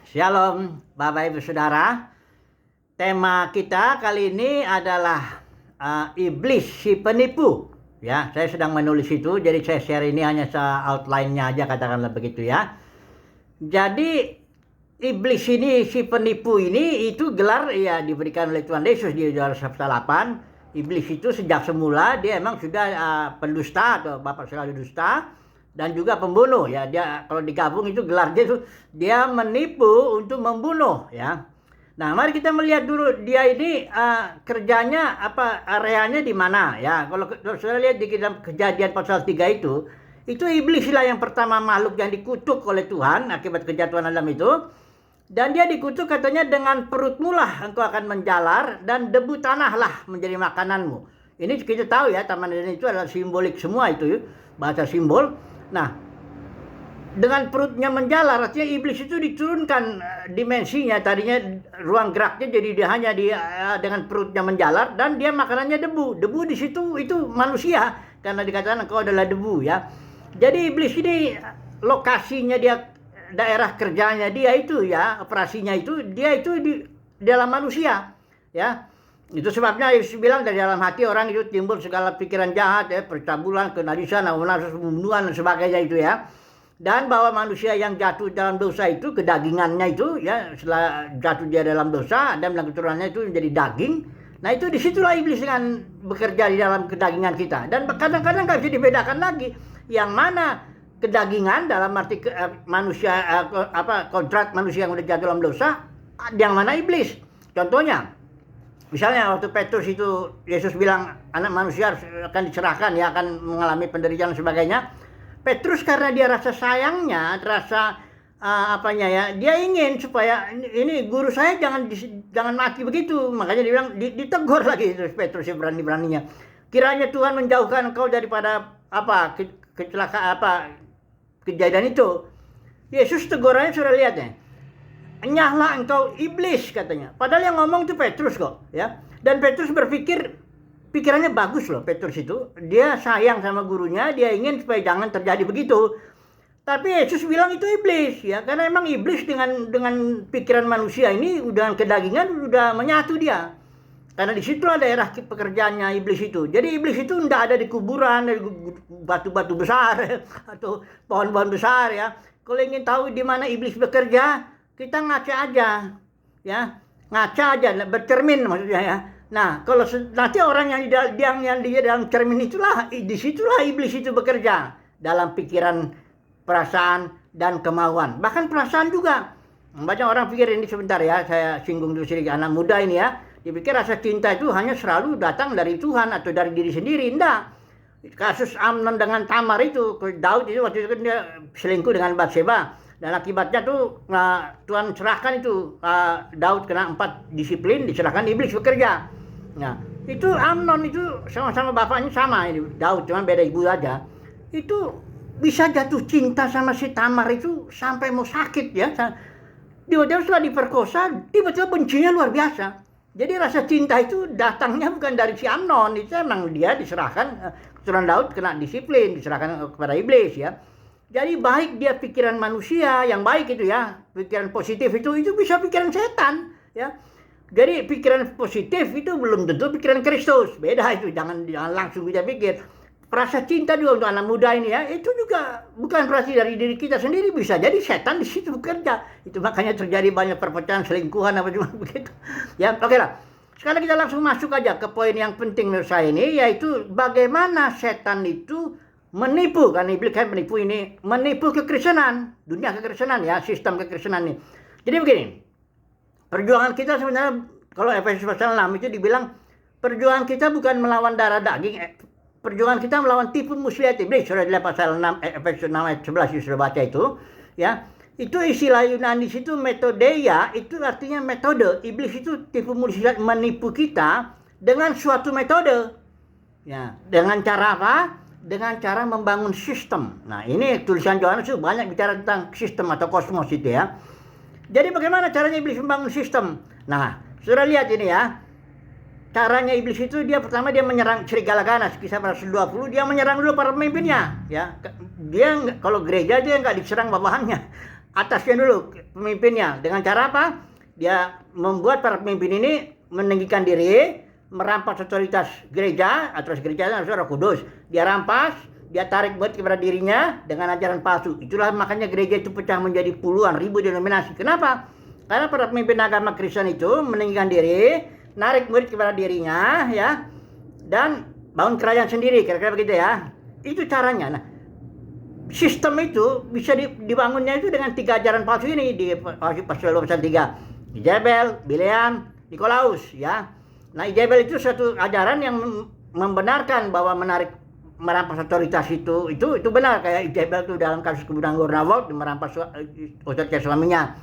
Shalom Bapak Ibu Saudara. Tema kita kali ini adalah iblis si penipu. Ya, saya sedang menulis itu, jadi saya share ini hanya outline-nya aja, katakanlah begitu ya. Jadi iblis ini si penipu ini itu gelar ya diberikan oleh Tuhan Yesus di Yohanes 8. Iblis itu sejak semula dia emang sudah pendusta atau bapak sekali dusta dan juga pembunuh ya. Dia kalau digabung itu gelarnya itu dia menipu untuk membunuh ya. Nah, mari kita melihat dulu dia ini kerjanya apa, areanya di mana ya. Kalau saudara lihat di dalam Kejadian pasal 3 itu iblis lah yang pertama makhluk yang dikutuk oleh Tuhan akibat kejatuhan Adam itu. Dan dia dikutuk katanya, dengan perutmu lah engkau akan menjalar dan debu tanah lah menjadi makananmu. Ini kita tahu ya, Taman Eden itu adalah simbolik semua itu, bahasa simbol. Nah, dengan perutnya menjalar artinya iblis itu diturunkan dimensinya, tadinya ruang geraknya jadi dia hanya dengan perutnya menjalar dan dia makanannya debu. Debu di situ itu manusia karena dikatakan engkau adalah debu ya. Jadi iblis ini lokasinya dia, daerah kerjanya dia itu ya, operasinya itu dia itu di dalam manusia ya. Itu sebabnya Yesus bilang dari dalam hati orang itu timbul segala pikiran jahat ya, percabulan, kenajisan, nafsu, pembunuhan dan sebagainya itu ya. Dan bahwa manusia yang jatuh dalam dosa itu kedagingannya itu ya, setelah jatuh dia dalam dosa, Adam dan keturunannya itu menjadi daging. Nah, itu disitulah iblis dengan bekerja di dalam kedagingan kita. Dan kadang-kadang nggak bisa dibedakan lagi yang mana kedagingan dalam arti manusia kodrat manusia yang udah jatuh dalam dosa, yang mana iblis. Contohnya, misalnya waktu Petrus itu Yesus bilang anak manusia akan diserahkan ya, akan mengalami penderitaan dan sebagainya. Petrus karena dia rasa sayangnya, rasa dia ingin supaya ini guru saya jangan mati begitu. Makanya dia bilang ditegur lagi terus Petrus yang berani-beraninya. Kiranya Tuhan menjauhkan engkau daripada kecelakaan kejadian itu. Yesus tegurannya sudah lihat ya. Enyahlah engkau iblis katanya. Padahal yang ngomong itu Petrus kok ya. Dan Petrus berpikir, pikirannya bagus loh Petrus itu. Dia sayang sama gurunya, dia ingin supaya jangan terjadi begitu. Tapi Yesus bilang itu iblis ya, karena emang iblis dengan pikiran manusia ini dengan kedagingan udah menyatu dia. Karena disitulah daerah pekerjaannya iblis itu. Jadi iblis itu tidak ada di kuburan, di batu-batu besar atau pohon-pohon besar ya. Kalau ingin tahu di mana iblis bekerja, kita ngaca aja, ya, ngaca aja, bercermin maksudnya ya. Nah, kalau nanti orang yang di dalam cermin itulah, disitulah iblis itu bekerja dalam pikiran, perasaan dan kemauan. Bahkan perasaan juga. Banyak orang pikir ini sebentar ya, saya singgung dulu sedikit anak muda ini ya. Dipikir rasa cinta itu hanya selalu datang dari Tuhan atau dari diri sendiri. Enggak. Kasus Amnon dengan Tamar itu, Daud itu waktu itu dia selingkuh dengan Batseba. Dan akibatnya tuh Tuhan serahkan itu Daud kena 4 disiplin, diserahkan iblis bekerja. Nah, itu Amnon itu sama-sama bapaknya sama ini Daud, cuma beda ibu aja. Itu bisa jatuh cinta sama si Tamar itu sampai mau sakit ya. Tiba-tiba setelah diperkosa, tiba-tiba bencinya luar biasa. Jadi rasa cinta itu datangnya bukan dari si Amnon, itu memang dia diserahkan, keturunan Daud kena disiplin, diserahkan kepada iblis ya. Jadi baik dia pikiran manusia yang baik itu ya, pikiran positif itu bisa pikiran setan ya. Jadi pikiran positif itu belum tentu pikiran Kristus, beda itu, jangan langsung kita pikir. Rasa cinta juga untuk anak muda ini ya, itu juga bukan berarti dari diri kita sendiri, bisa jadi setan di situ bekerja. Itu makanya terjadi banyak perpecahan, selingkuhan apa cuma begitu. Ya, oke lah. Sekarang kita langsung masuk aja ke poin yang penting menurut saya ini, yaitu bagaimana setan itu menipu, kan iblis kan menipu ini, menipu kekristenan, dunia kekristenan ya, sistem kekristenan ini. Jadi begini, perjuangan kita sebenarnya kalau Efesus pasal 6 itu dibilang perjuangan kita bukan melawan darah daging, perjuangan kita melawan tipu muslihat iblis. Sudah dilihat pasal 6 Efesus 6 ayat 11 sudah baca itu ya. Itu istilah Yunani situ metodeia, itu artinya metode. Iblis itu tipu muslihat, menipu kita dengan suatu metode. Ya, dengan cara apa? Dengan cara membangun sistem. Nah, ini tulisan Yohanes itu banyak bicara tentang sistem atau kosmos itu ya. Jadi bagaimana caranya iblis membangun sistem? Nah, sudah lihat ini ya. Caranya iblis itu dia pertama dia menyerang serigala ganas, kisah pasal 20, dia menyerang dulu para pemimpinnya ya. Dia kalau gereja dia nggak diserang bawahannya. atasnya dulu, pemimpinnya. Dengan cara apa? Dia membuat para pemimpin ini meninggikan diri, merampas otoritas gereja, otoritas gereja itu Roh Kudus. Dia rampas, dia tarik buat kepada dirinya dengan ajaran palsu. Itulah makanya gereja itu pecah menjadi puluhan ribu denominasi. Kenapa? Karena para pemimpin agama Kristen itu meninggikan diri, narik murid kepada dirinya, ya, dan bangun kerajaan sendiri, kira-kira begitu ya. Itu caranya. Nah, sistem itu bisa dibangunnya itu dengan 3 ajaran palsu ini di pasal 3. Jezebel, Bileam, Nikolaus, ya. Nah, Jezebel itu suatu ajaran yang membenarkan bahwa merampas otoritas itu benar, kayak Jezebel itu dalam kasus kebunuhan Nabot merampas otoritas suaminya.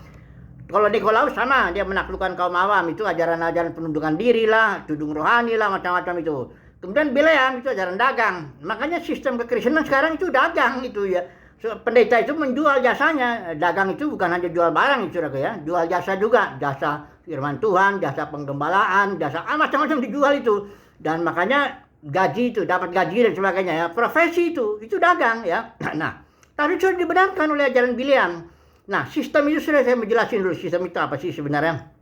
Kalau Nikolaus sama, dia menaklukkan kaum awam, itu ajaran-ajaran penundukan diri lah, tudung rohani lah, macam-macam itu. Kemudian Bileam itu ajaran dagang. Makanya sistem kekristenan sekarang itu dagang itu ya. Pendeta itu menjual jasanya. Dagang itu bukan hanya jual barang itu ya, jual jasa juga, jasa firman Tuhan, jasa penggembalaan, jasa macam-macam dijual itu. Dan makanya gaji itu, dapat gaji dan sebagainya ya. Profesi itu dagang ya. Nah, tapi sudah dibenarkan oleh ajaran Bileam. Nah, sistem itu sudah saya menjelaskan dulu sistem itu apa sih sebenarnya.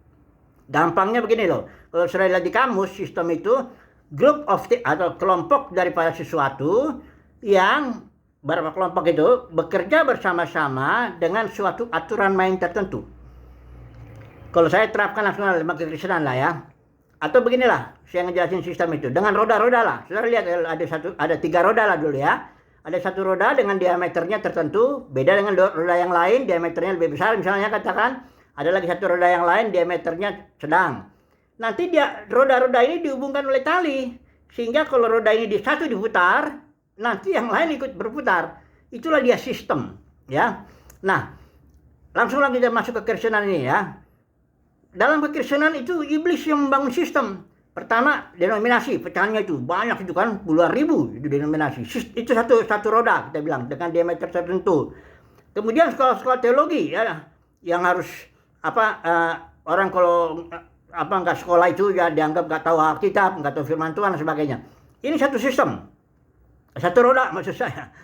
Gampangnya begini loh. Kalau sudah lihat di kamus, sistem itu group of atau kelompok daripada sesuatu yang beberapa kelompok itu bekerja bersama-sama dengan suatu aturan main tertentu. Kalau saya terapkan langsung dalam kekristenan lah ya. Atau beginilah, saya ngejelasin sistem itu dengan roda-roda lah. Saudara lihat ada 3 roda lah dulu ya. Ada 1 roda dengan diameternya tertentu, beda dengan roda yang lain diameternya lebih besar. Misalnya katakan ada lagi 1 roda yang lain diameternya sedang. Nanti roda-roda ini dihubungkan oleh tali, sehingga kalau roda ini satu diputar, nanti yang lain ikut berputar. Itulah dia sistem, ya. Nah, langsung kita masuk ke kekristenan ini ya. Dalam kekristenan itu iblis yang membangun sistem. Pertama, denominasi, pecahannya itu banyak itu kan, puluhan ribu itu denominasi. Itu satu roda kita bilang dengan diameter tertentu. Kemudian sekolah-sekolah teologi ya, yang harus orang kalau nggak sekolah itu ya dianggap nggak tahu Alkitab, nggak tahu firman Tuhan dan sebagainya. Ini satu sistem, satu roda maksud saya.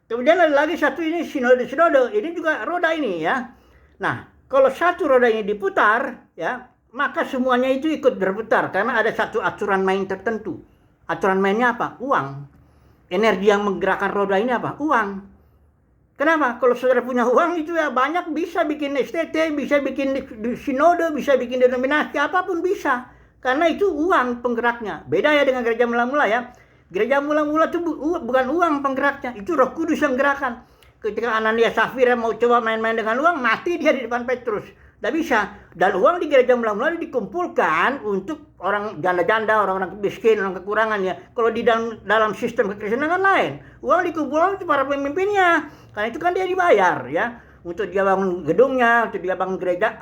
Kemudian ada lagi satu ini sinode, ini juga roda ini ya. Nah, kalau satu roda ini diputar ya, maka semuanya itu ikut berputar karena ada satu aturan main tertentu. Aturan mainnya apa? Uang. Energi yang menggerakkan roda ini apa? Uang. Kenapa? Kalau saudara punya uang itu ya banyak, bisa bikin STT, bisa bikin sinode, bisa bikin denominasi, apapun bisa. Karena itu uang penggeraknya. Beda ya dengan gereja mula-mula ya. Gereja mula-mula itu bukan uang penggeraknya, itu Roh Kudus yang gerakan. Ketika Ananias Safira mau coba main-main dengan uang, mati dia di depan Petrus. Tidak bisa. Dan uang di gereja mula-mula dikumpulkan untuk orang janda-janda, orang-orang miskin, orang kekurangan ya. Kalau di dalam sistem kekristenan kan lain. Uang dikumpulkan untuk para pemimpinnya. Karena itu kan dia dibayar ya. Untuk dia bangun gedungnya, untuk dia bangun gereja,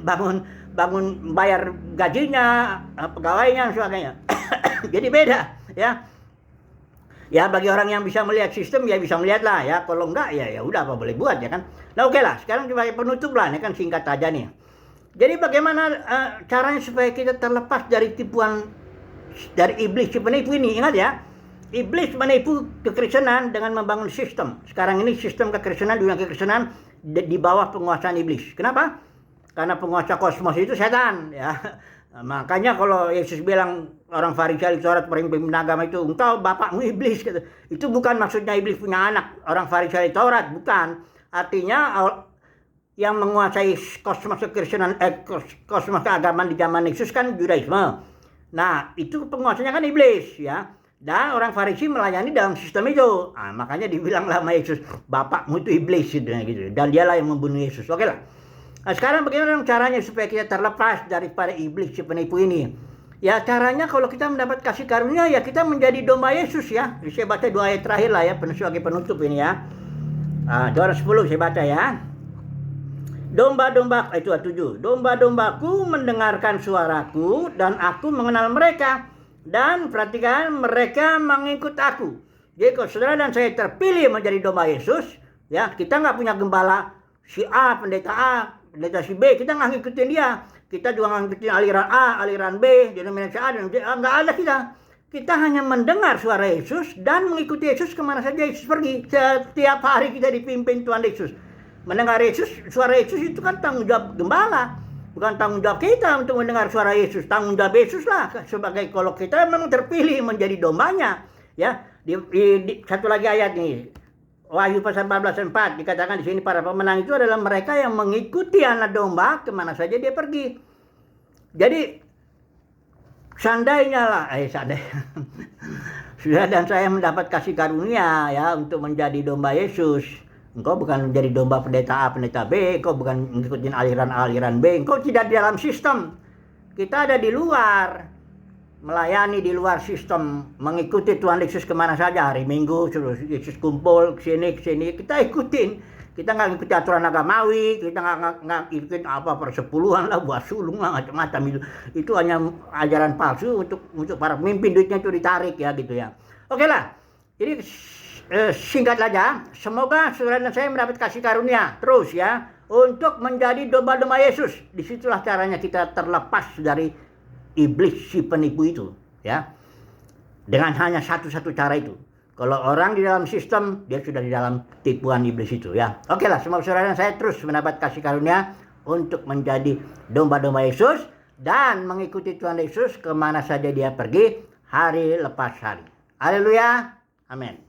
bangun bayar gajinya, pegawainya dan sebagainya. Jadi beda ya. Ya bagi orang yang bisa melihat sistem ya bisa melihat lah ya. Kalau enggak ya udah apa boleh buat ya kan. Nah oke lah, sekarang sebagai penutup lah, ini kan singkat aja nih. Jadi bagaimana caranya supaya kita terlepas dari tipuan dari iblis si penipu ini? Ingat ya, iblis menipu kekristenan dengan membangun sistem. Sekarang ini sistem kekristenan, dunia kekristenan di bawah penguasaan iblis. Kenapa? Karena penguasa kosmos itu setan ya. Nah, makanya kalau Yesus bilang orang Farisi Taurat pemimpin agama itu, engkau bapakmu iblis gitu. Itu bukan maksudnya iblis punya anak orang Farisi Taurat, bukan. Artinya yang menguasai kosmos kekristenan, kosmos keagamaan di zaman Yesus kan Judaisme. Nah, itu penguasanya kan iblis ya. Dan orang Farisi melayani dalam sistem itu. Nah, makanya dibilang sama Yesus, bapakmu itu iblis gitu. Dan dialah yang membunuh Yesus. Oke lah. Nah, sekarang bagaimana caranya supaya kita terlepas daripada iblis si penipu ini? Ya caranya kalau kita mendapat kasih karunia ya kita menjadi domba Yesus ya. Jadi saya baca 2 ayat terakhir lah ya, sebagai penutup ini ya. 210 saya baca ya. Domba-domba, itu 7. Domba-dombaku mendengarkan suaraku dan aku mengenal mereka. Dan perhatikan, mereka mengikut aku. Jadi kalau saudara dan saya terpilih menjadi domba Yesus, ya kita nggak punya gembala si A, pendeta si B, kita nggak ngikutin dia. Kita juga nggak ngikutin aliran A, aliran B, denominasi A, denominasi A, nggak ada kita. Kita hanya mendengar suara Yesus dan mengikuti Yesus kemana saja Yesus pergi. Setiap hari kita dipimpin Tuhan Yesus. Mendengar Yesus, suara Yesus itu kan tanggung jawab gembala, bukan tanggung jawab kita untuk mendengar suara Yesus. Tanggung jawab Yesus lah sebagai kalau kita memang terpilih menjadi dombanya. Ya, satu lagi ayat nih. Wahyu pasal 14:4 dikatakan di sini para pemenang itu adalah mereka yang mengikuti anak domba kemana saja dia pergi. Jadi seandainya sudah dan saya mendapat kasih karunia ya untuk menjadi domba Yesus. Engkau bukan menjadi domba pendeta A, pendeta B, engkau bukan mengikuti aliran-aliran B, engkau tidak di dalam sistem. Kita ada di luar, melayani di luar sistem, mengikuti Tuhan Yesus kemana saja. Hari Minggu suruh Yesus kumpul ke sini, kita ikutin. Kita nggak ngikuti aturan agamawi, kita nggak ikutin apa persepuluhan lah, buat sulung lah, macam-macam itu hanya ajaran palsu untuk para pemimpin, duitnya itu ditarik ya gitu ya. Oke lah, jadi singkat saja, semoga saudara dan saya mendapat kasih karunia terus ya untuk menjadi domba-domba Yesus. Disitulah caranya kita terlepas dari iblis si penipu itu ya, dengan hanya satu-satu cara itu. Kalau orang di dalam sistem, dia sudah di dalam tipuan iblis itu ya. Oke lah, semoga saudara dan saya terus mendapat kasih karunia untuk menjadi domba-domba Yesus dan mengikuti Tuhan Yesus kemana saja dia pergi hari lepas hari. Haleluya, amin.